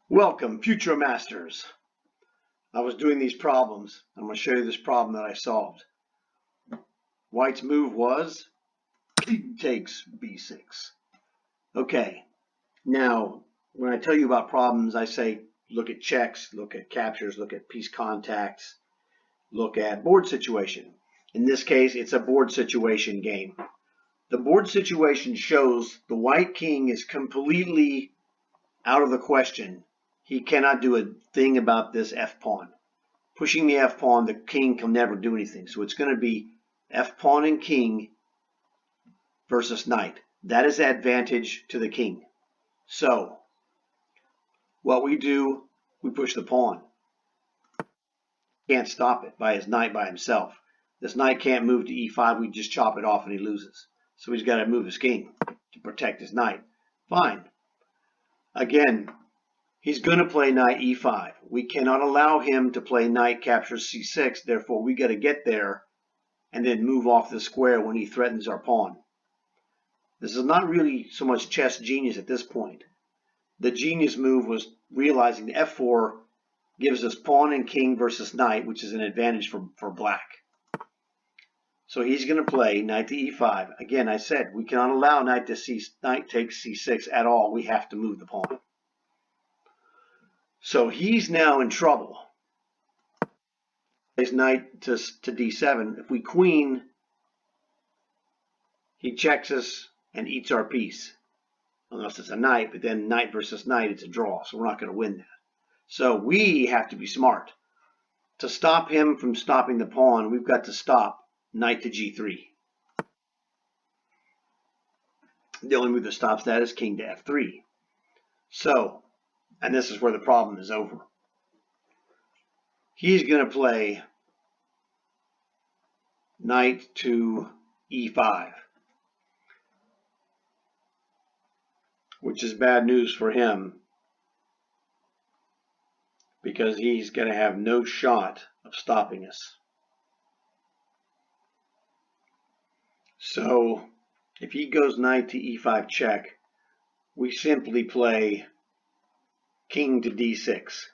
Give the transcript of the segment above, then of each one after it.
Welcome, future masters. I was doing these problems. I'm going to show you this problem that I solved. White's move was king takes b6. Okay, now when I tell you about problems, I say look at checks, look at captures, look at piece contacts, look at board situation. In this case, it's a board situation game. The board situation shows the white king is completely out of the question. He cannot do a thing about this f-pawn. Pushing the f-pawn, the king can never do anything. So it's going to be f-pawn and king versus knight. That is advantage to the king. So what we do, we push the pawn. Can't stop it by his knight by himself. This knight can't move to e5. We just chop it off and he loses. So he's got to move his king to protect his knight. Fine. Again, he's going to play knight e5. We cannot allow him to play knight captures c6. Therefore, we got to get there and then move off the square when he threatens our pawn. This is not really so much chess genius at this point. The genius move was realizing f4 gives us pawn and king versus knight, which is an advantage for black. So he's going to play knight to e5. Again, I said we cannot allow knight takes c6 at all. We have to move the pawn. So he's now in trouble. Plays knight to d7. If we queen, he checks us and eats our piece. Unless it's a knight, but then knight versus knight, it's a draw. So we're not going to win that. So we have to be smart. To stop him from stopping the pawn, we've got to stop knight to g3. The only move that stops that is king to f3. So, and this is where the problem is over. He's going to play knight to e5, which is bad news for him because he's going to have no shot of stopping us. So if he goes knight to e5 check, we simply play king to d6.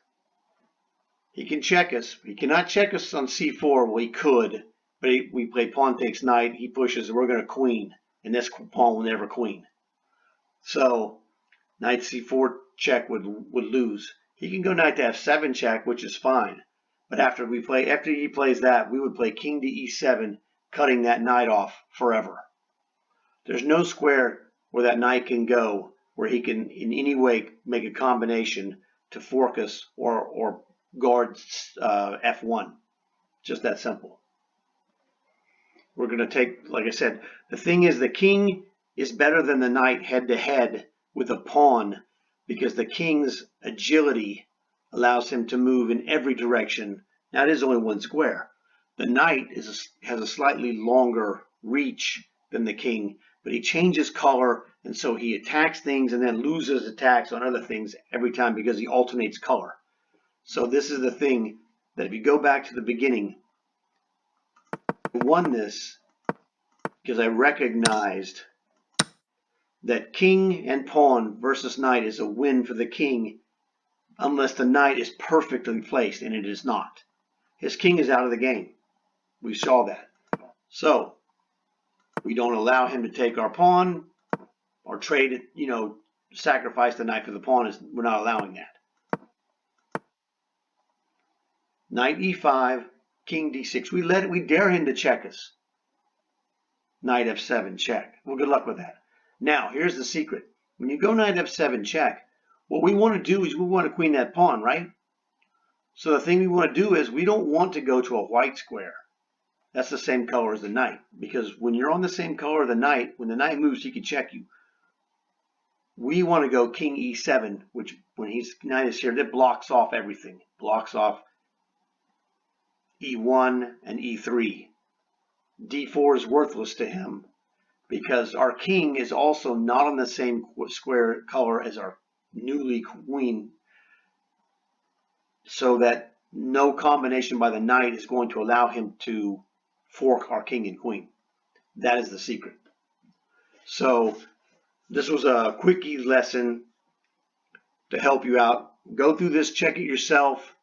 He can check us. He cannot check us on c4. Well, he could, but we play pawn takes knight. He pushes, and we're going to queen, and this pawn will never queen. So knight c4 check would lose. He can go knight to f7 check, which is fine. But after he plays that, we would play king to e7, cutting that knight off forever. There's no square where that knight can go where he can in any way make a combination to fork us or guard f1. Just that simple. We're going to take, like I said, the thing is the king is better than the knight head-to-head with a pawn because the king's agility allows him to move in every direction. Now, it is only one square. The knight has a slightly longer reach than the king, but he changes color, and so he attacks things and then loses attacks on other things every time because he alternates color. So this is the thing that if you go back to the beginning, I won this because I recognized that king and pawn versus knight is a win for the king unless the knight is perfectly placed, and it is not. His king is out of the game. We saw that. So we don't allow him to take our pawn or trade it, sacrifice the knight for the pawn. We're not allowing that. Knight e5, king d6. We dare him to check us. Knight f7 check. Well, good luck with that. Now, here's the secret. When you go knight f7 check, what we want to do is we want to queen that pawn, right? So the thing we want to do is we don't want to go to a white square. That's the same color as the knight. Because when you're on the same color as the knight, when the knight moves, he can check you. We want to go king e7, which when knight is here, that blocks off everything. Blocks off e1 and e3. d4 is worthless to him because our king is also not on the same square color as our newly queen, so that no combination by the knight is going to allow him to fork our king and queen. That is the secret. So this was a quickie lesson to help you out Go through this, check it yourself,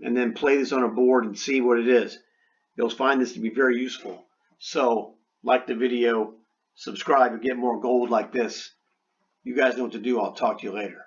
and then play this on a board and see what it is. You'll find this to be very useful. So, like the video, subscribe, and get more gold like this. You guys know what to do. I'll talk to you later.